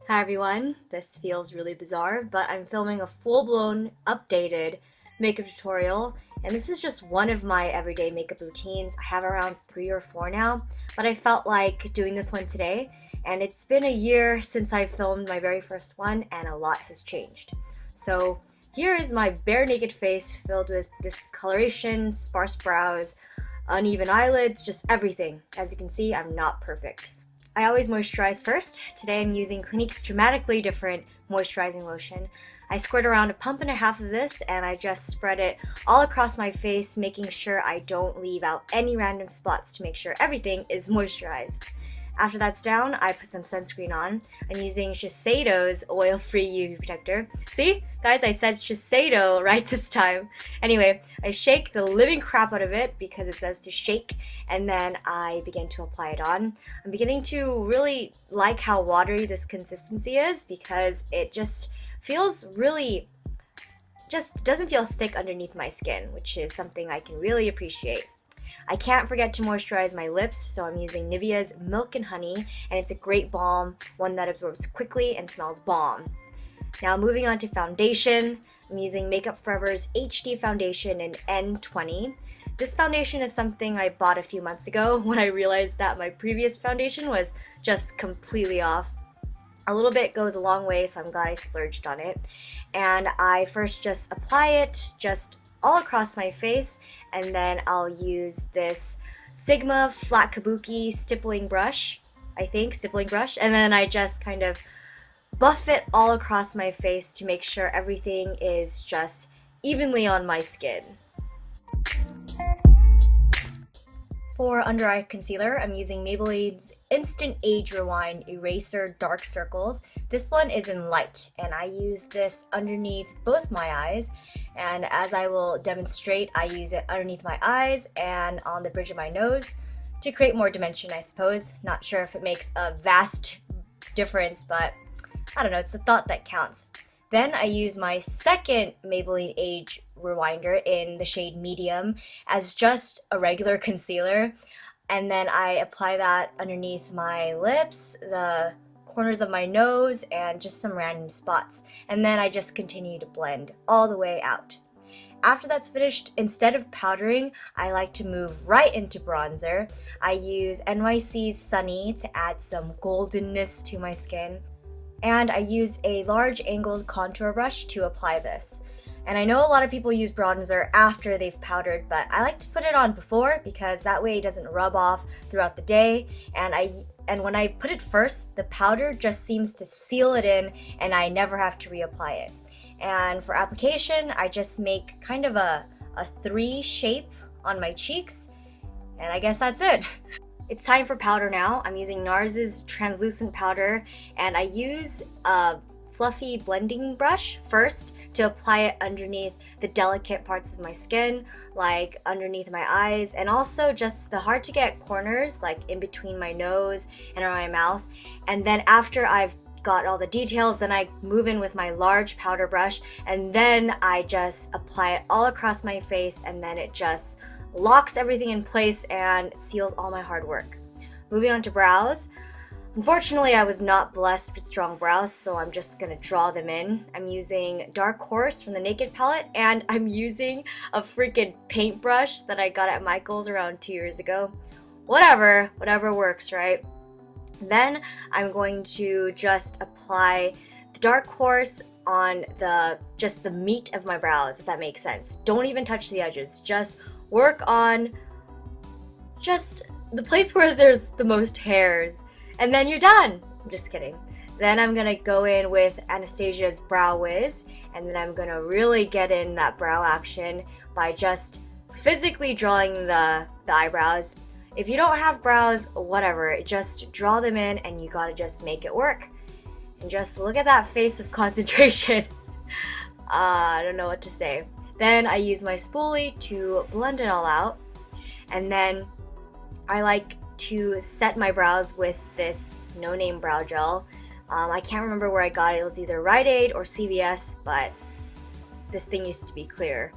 Hi everyone, this feels really bizarre, but I'm filming a full-blown, updated makeup tutorial, and this is just one of my everyday makeup routines. I have around 3 or 4 now, but I felt like doing this one today, and it's been a year since I filmed my very first one, and a lot has changed. So here is my bare naked face filled with discoloration, sparse brows, uneven eyelids, just everything. As you can see, I'm not perfect. I always moisturize first. Today I'm using Clinique's dramatically different moisturizing lotion. I squirt around a pump and a half of this and I just spread it all across my face, making sure I don't leave out any random spots to make sure everything is moisturized. After that's down, I put some sunscreen on. I'm using Shiseido's oil-free UV protector. See? Guys, I said Shiseido right this time. Anyway, I shake the living crap out of it because it says to shake, and then I begin to apply it on. I'm beginning to really like how watery this consistency is because it just feels really, just doesn't feel thick underneath my skin, which is something I can really appreciate. I can't forget to moisturize my lips, so I'm using Nivea's Milk and Honey, and it's a great balm, one that absorbs quickly and smells bomb. Now moving on to foundation, I'm using Makeup Forever's HD foundation in N20. This foundation is something I bought a few months ago when I realized that my previous foundation was just completely off. A little bit goes a long way, so I'm glad I splurged on it. And I first just apply it just all across my face, and then I'll use this Sigma flat kabuki stippling brush, and then I just kind of buff it all across my face to make sure everything is just evenly on my skin. For under eye concealer, I'm using Maybelline's Instant Age Rewind Eraser Dark Circles. This one is in light, and I use this underneath both my eyes. And as I will demonstrate, I use it underneath my eyes and on the bridge of my nose to create more dimension, I suppose. Not sure if it makes a vast difference, but I don't know, it's the thought that counts. Then I use my second Maybelline Age Rewinder in the shade Medium as just a regular concealer, and then I apply that underneath my lips, the corners of my nose, and just some random spots, and then I just continue to blend all the way out. After that's finished, instead of powdering, I like to move right into bronzer. I use NYC's Sunny to add some goldenness to my skin, and I use a large angled contour brush to apply this. And I know a lot of people use bronzer after they've powdered, but I like to put it on before because that way it doesn't rub off throughout the day. And when I put it first, the powder just seems to seal it in and I never have to reapply it. And for application, I just make kind of a 3 shape on my cheeks, and I guess that's it. It's time for powder now. I'm using NARS's translucent powder, and I use a fluffy blending brush first to apply it underneath the delicate parts of my skin, like underneath my eyes, and also just the hard to get corners, like in between my nose and around my mouth. And then after I've got all the details, then I move in with my large powder brush, and then I just apply it all across my face, and then it just locks everything in place and seals all my hard work. Moving on to brows. Unfortunately, I was not blessed with strong brows, so I'm just gonna draw them in. I'm using Dark Horse from the Naked palette, and I'm using a freaking paintbrush that I got at Michael's around 2 years ago. Whatever works, right? Then I'm going to just apply the Dark Horse on just the meat of my brows, if that makes sense. Don't even touch the edges. Just work on just the place where there's the most hairs, and then you're done. I'm just kidding. Then I'm gonna go in with Anastasia's Brow Wiz, and then I'm gonna really get in that brow action by just physically drawing the eyebrows. If you don't have brows, whatever, just draw them in and you gotta just make it work. And just look at that face of concentration. I don't know what to say. Then I use my spoolie to blend it all out. And then I like to set my brows with this no-name brow gel. I can't remember where I got it. It was either Rite Aid or CVS, but this thing used to be clear.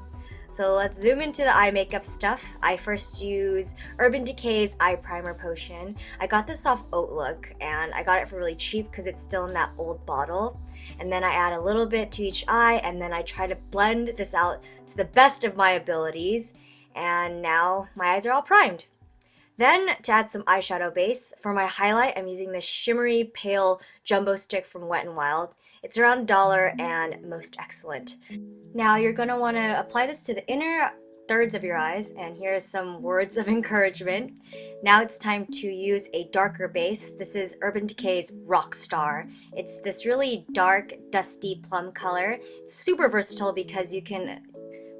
So let's zoom into the eye makeup stuff. I first use Urban Decay's Eye Primer Potion. I got this off Outlook and I got it for really cheap because it's still in that old bottle. And then I add a little bit to each eye and then I try to blend this out to the best of my abilities. And now my eyes are all primed. Then to add some eyeshadow base, for my highlight I'm using this shimmery pale jumbo stick from Wet n Wild. It's around $1 and most excellent. Now you're going to want to apply this to the inner thirds of your eyes, and here's some words of encouragement. Now it's time to use a darker base. This is Urban Decay's Rockstar. It's this really dark, dusty plum color. It's super versatile because you can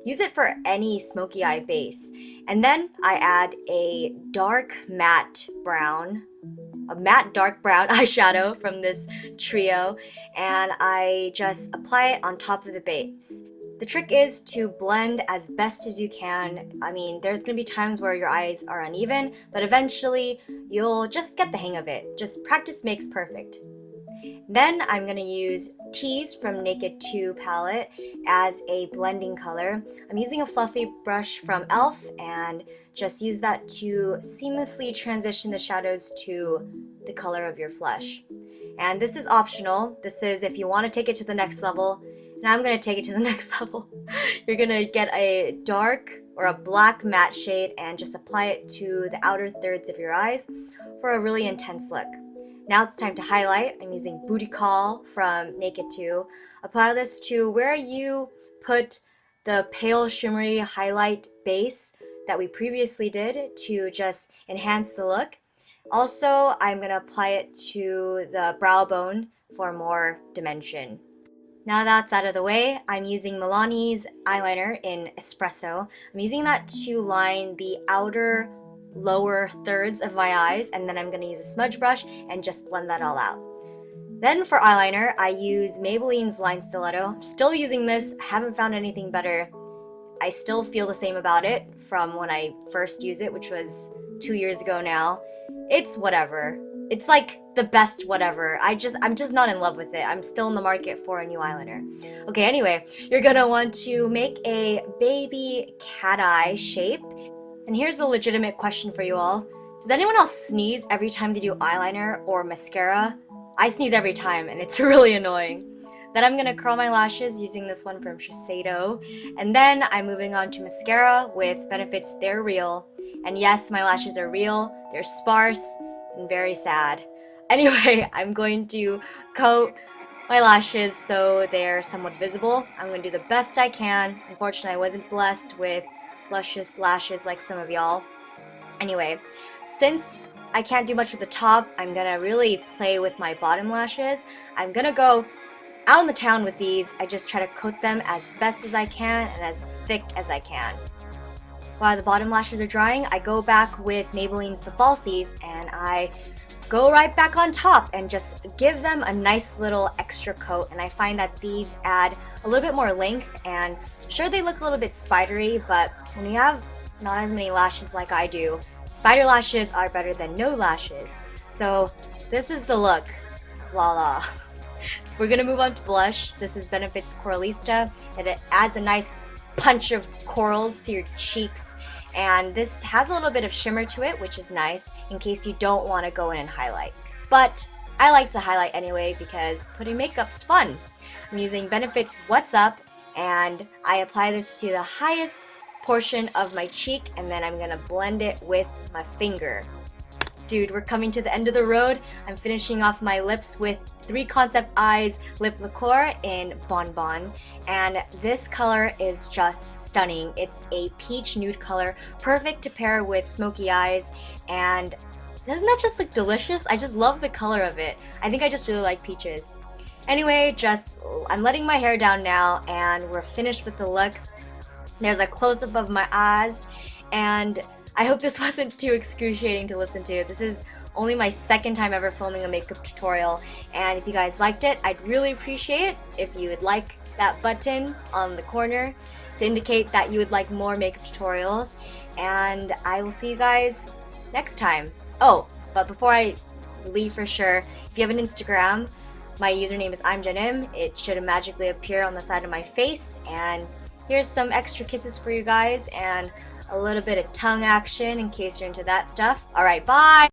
use it for any smoky eye base. And then I add a dark matte dark brown eyeshadow from this trio, and I just apply it on top of the base. The trick is to blend as best as you can. I mean, there's gonna be times where your eyes are uneven, but eventually you'll just get the hang of it. Just practice makes perfect. Then I'm going to use Tease from Naked 2 palette as a blending color. I'm using a fluffy brush from e.l.f. and just use that to seamlessly transition the shadows to the color of your flesh. And this is optional. This is if you want to take it to the next level. And I'm going to take it to the next level. You're going to get a dark or a black matte shade and just apply it to the outer thirds of your eyes for a really intense look. Now it's time to highlight. I'm using Booty Call from Naked 2. Apply this to where you put the pale shimmery highlight base that we previously did to just enhance the look. Also, I'm going to apply it to the brow bone for more dimension. Now that's out of the way, I'm using Milani's eyeliner in Espresso. I'm using that to line the outer lower thirds of my eyes, and then I'm going to use a smudge brush and just blend that all out. Then for eyeliner, I use Maybelline's Line Stiletto. Still using this, haven't found anything better. I still feel the same about it from when I first used it, which was 2 years ago now. It's whatever. It's like the best whatever. I'm just not in love with it. I'm still in the market for a new eyeliner. Okay, anyway, you're gonna want to make a baby cat eye shape. And here's the legitimate question for you all. Does anyone else sneeze every time they do eyeliner or mascara? I sneeze every time and it's really annoying. Then I'm gonna curl my lashes using this one from Shiseido. And then I'm moving on to mascara with Benefit's They're Real. And yes, my lashes are real, they're sparse, and very sad. Anyway, I'm going to coat my lashes so they're somewhat visible. I'm going to do the best I can. Unfortunately, I wasn't blessed with luscious lashes like some of y'all. Anyway, since I can't do much with the top, I'm gonna really play with my bottom lashes. I'm gonna go out on the town with these. I just try to coat them as best as I can and as thick as I can. While the bottom lashes are drying, I go back with Maybelline's The Falsies and I go right back on top and just give them a nice little extra coat. And I find that these add a little bit more length, and sure, they look a little bit spidery, but when you have not as many lashes like I do, spider lashes are better than no lashes. So this is the look. Voila. We're gonna move on to blush. This is Benefit's Coralista, and it adds a nice punch of coral to your cheeks, and this has a little bit of shimmer to it, which is nice in case you don't want to go in and highlight. But I like to highlight anyway because putting makeup's fun. I'm using Benefit's What's Up, and I apply this to the highest portion of my cheek, and then I'm gonna blend it with my finger. Dude, we're coming to the end of the road. I'm finishing off my lips with 3 Concept Eyes Lip Liqueur in Bon Bon, and this color is just stunning. It's a peach nude color, perfect to pair with smoky eyes, and doesn't that just look delicious? I just love the color of it. I think I just really like peaches. Anyway, I'm letting my hair down now, and we're finished with the look. There's a close-up of my eyes, and I hope this wasn't too excruciating to listen to. This is only my second time ever filming a makeup tutorial, and if you guys liked it, I'd really appreciate it if you would like that button on the corner to indicate that you would like more makeup tutorials, and I will see you guys next time. Oh, but before I leave for sure, if you have an Instagram, my username is I'mJennim. It should magically appear on the side of my face, and Here's some extra kisses for you guys and a little bit of tongue action in case you're into that stuff. All right, bye.